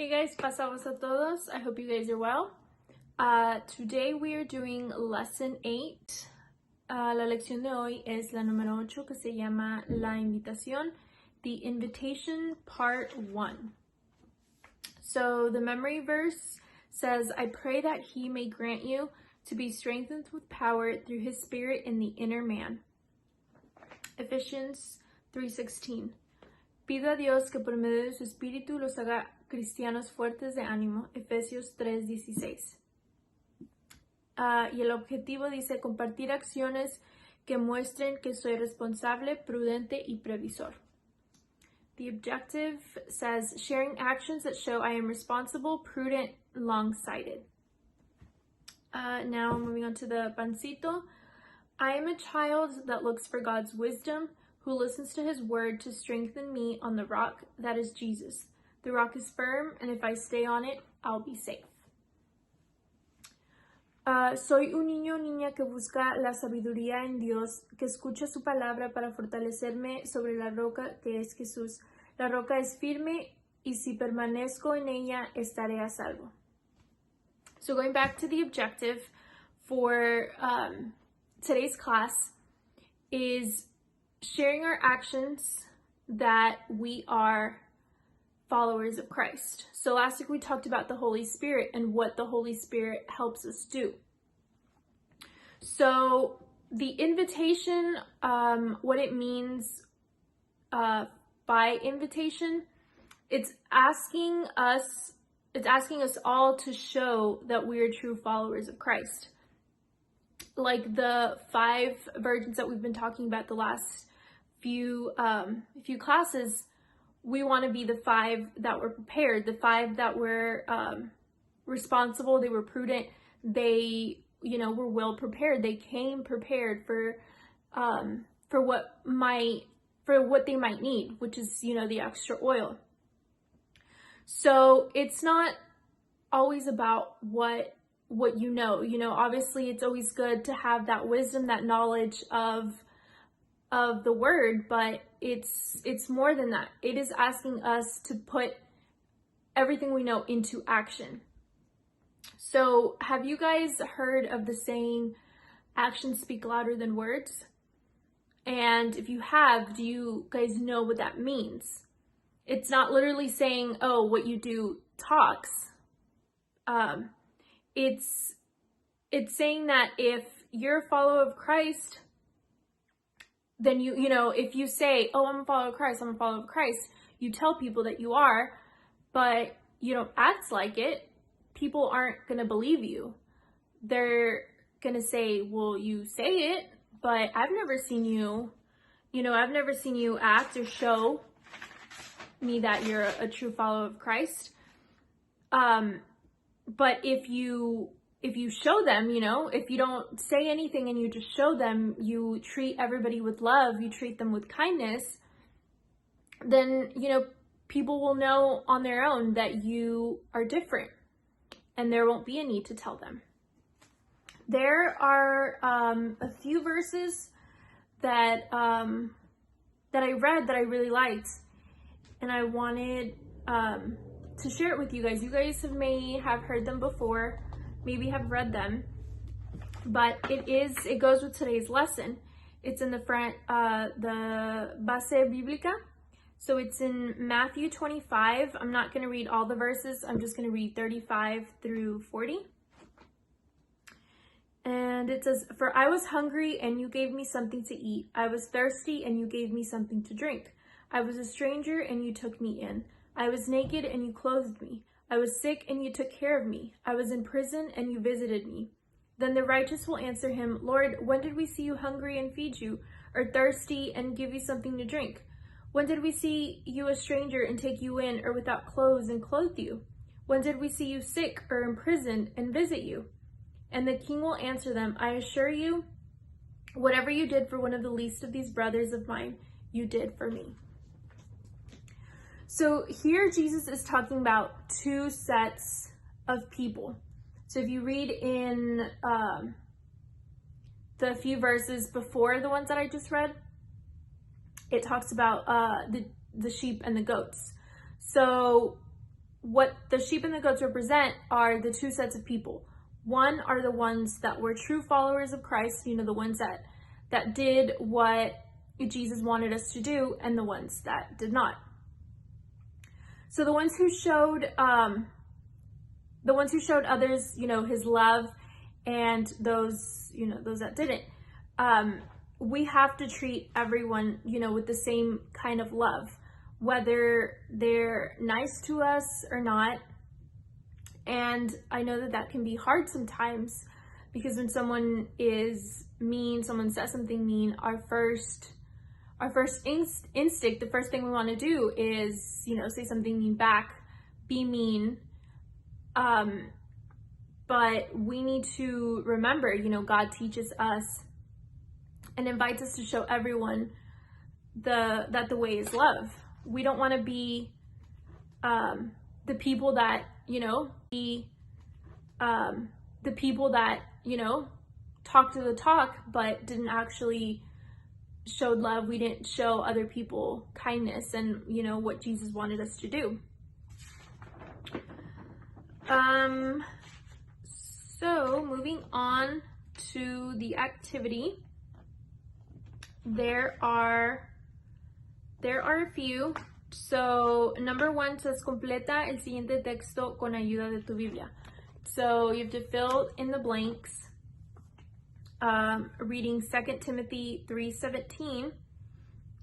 Hey guys, pasamos a todos. I hope you guys are well. Today we are doing lesson 8. La lección de hoy es la número 8 que se llama La Invitación, the Invitation part 1. So the memory verse says, I pray that he may grant you to be strengthened with power through his spirit in the inner man. Ephesians 3:16. Pido a Dios que por medio de su espíritu los haga cristianos fuertes de ánimo. Efesios 3:16. Y el objetivo dice compartir acciones que muestren que soy responsable, prudente y previsor. The objective says sharing actions that show I am responsible, prudent, long-sighted. Now moving on to the pancito. I am a child that looks for God's wisdom, who listens to his word to strengthen me on the rock that is Jesus. The rock is firm, and if I stay on it, I'll be safe. Soy un niño o niña que busca la sabiduría en Dios, que escucha su palabra para fortalecerme sobre la roca que es Jesús. La roca es firme, y si permanezco en ella, estaré a salvo. So going back to the objective for today's class is sharing our actions that we are followers of Christ. So last week we talked about the Holy Spirit and what the Holy Spirit helps us do. So the invitation, what it means by invitation, it's asking us all to show that we are true followers of Christ. Like the 5 virgins that we've been talking about the last few classes, we want to be the 5 that were prepared, the 5 that were responsible, they were prudent, they were well prepared, they came prepared for what they might need, which is the extra oil. So it's not always about what you know. Obviously it's always good to have that wisdom, that knowledge of the word, but it's more than that. It is asking us to put everything we know into action. So have you guys heard of the saying, actions speak louder than words? And if you have, do you guys know what that means? It's not literally saying, oh, what you do talks. It's saying that if you're a follower of Christ, then if you say, oh, I'm a follower of Christ, you tell people that you are, but you don't act like it, people aren't going to believe you. They're going to say, well, you say it, but I've never seen you act or show me that you're a true follower of Christ. But if you show them, if you don't say anything and you just show them, you treat everybody with love, you treat them with kindness, then, people will know on their own that you are different, and there won't be a need to tell them. There are a few verses that I read that I really liked, and I wanted to share it with you guys. You guys may have heard them before, maybe have read them, but it goes with today's lesson. It's in the front, the base bíblica. So it's in Matthew 25. I'm not going to read all the verses. I'm just going to read 35 through 40. And it says, for I was hungry and you gave me something to eat. I was thirsty and you gave me something to drink. I was a stranger and you took me in. I was naked and you clothed me. I was sick and you took care of me. I was in prison and you visited me. Then the righteous will answer him, Lord, when did we see you hungry and feed you, or thirsty and give you something to drink? When did we see you a stranger and take you in, or without clothes and clothe you? When did we see you sick or in prison and visit you? And the king will answer them, I assure you, whatever you did for one of the least of these brothers of mine, you did for me. So here Jesus is talking about 2 sets of people. So if you read in the few verses before the ones that I just read, it talks about the sheep and the goats. So what the sheep and the goats represent are the two sets of people. One are the ones that were true followers of Christ, you know, the ones that did what Jesus wanted us to do, and the ones that did not. So the ones who showed others, you know, his love, and those, you know, those that didn't. We have to treat everyone, you know, with the same kind of love, whether they're nice to us or not. And I know that can be hard sometimes, because when someone is mean, someone says something mean, our first instinct, the first thing we want to do is, you know, say something mean back, be mean. But we need to remember, you know, God teaches us and invites us to show everyone that the way is love. We don't want to be the people that, you know, the people that, you know, talk to the talk but didn't actually showed love. We didn't show other people kindness and, you know, what Jesus wanted us to do. So moving on to the activity, there are a few. So number 1 says completa el siguiente texto con ayuda de tu Biblia. So you have to fill in the blanks, reading 2 Timothy 3:17.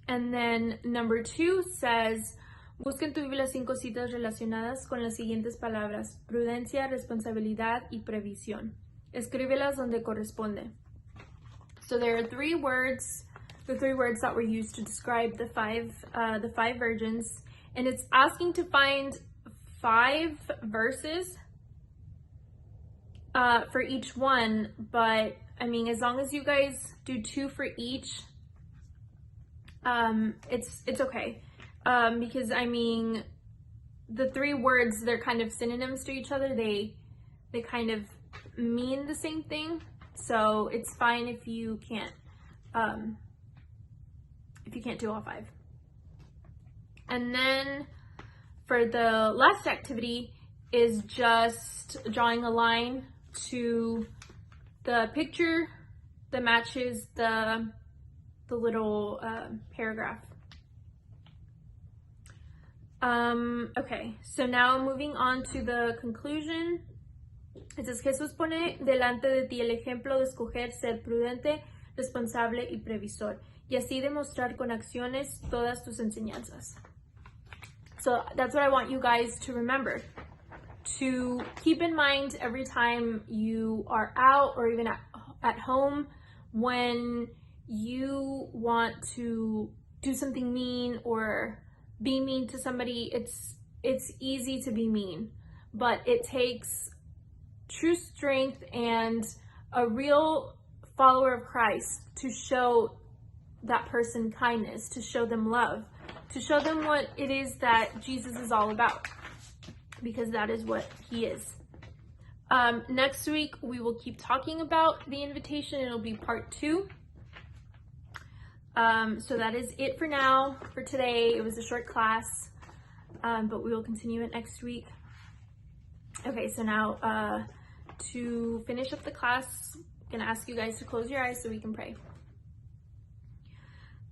And then number 2 says, busca en tu Biblia 5 citas relacionadas con las siguientes palabras: prudencia, responsabilidad y previsión. Escríbelas donde corresponde. So there are 3 words, the 3 words that were used to describe the five virgins, and it's asking to find 5 verses for each one. But I mean, as long as you guys do 2 for each, it's okay. Because I mean, the 3 words, they're kind of synonyms to each other. They kind of mean the same thing. So it's fine if you can't do all 5. And then for the last activity is just drawing a line to the picture that matches the little paragraph. Okay, so now moving on to the conclusion. Entonces, Jesús pone delante de ti el ejemplo de escoger ser prudente, responsable y previsor, y así demostrar con acciones todas tus enseñanzas. So that's what I want you guys to remember, to keep in mind every time you are out or even at home, when you want to do something mean or be mean to somebody. It's easy to be mean, but it takes true strength and a real follower of Christ to show that person kindness, to show them love, to show them what it is that Jesus is all about, because that is what he is. Next week, we will keep talking about the invitation. It'll be part 2. So that is it for now, for today. It was a short class, but we will continue it next week. Okay, so now to finish up the class, I'm going to ask you guys to close your eyes so we can pray.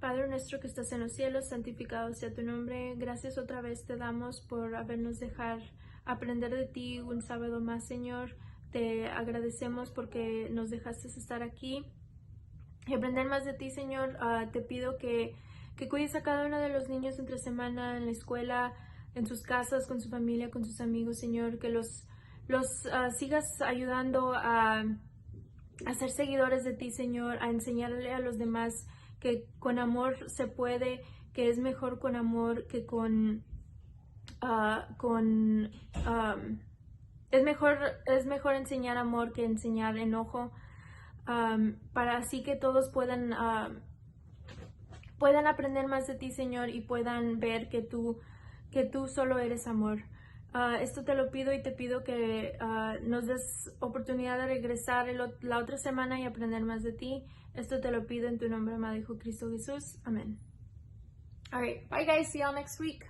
Padre nuestro que estás en los cielos, santificado sea tu nombre. Gracias otra vez te damos por habernos dejado aprender de ti un sábado más, Señor. Te agradecemos porque nos dejaste estar aquí y aprender más de ti, Señor. Te pido que cuides a cada uno de los niños entre semana, en la escuela, en sus casas, con su familia, con sus amigos, Señor. Que los sigas ayudando a ser seguidores de ti, Señor, a enseñarle a los demás que con amor se puede, que es mejor con amor que es mejor enseñar amor que enseñar enojo, para así que todos puedan aprender más de ti, Señor, y puedan ver que tú solo eres amor. Esto te lo pido y te pido que nos des oportunidad de regresar la otra semana y aprender más de ti. Esto te lo pido en tu nombre, amado Hijo Cristo Jesús. Amén. All right, bye guys. See y'all next week.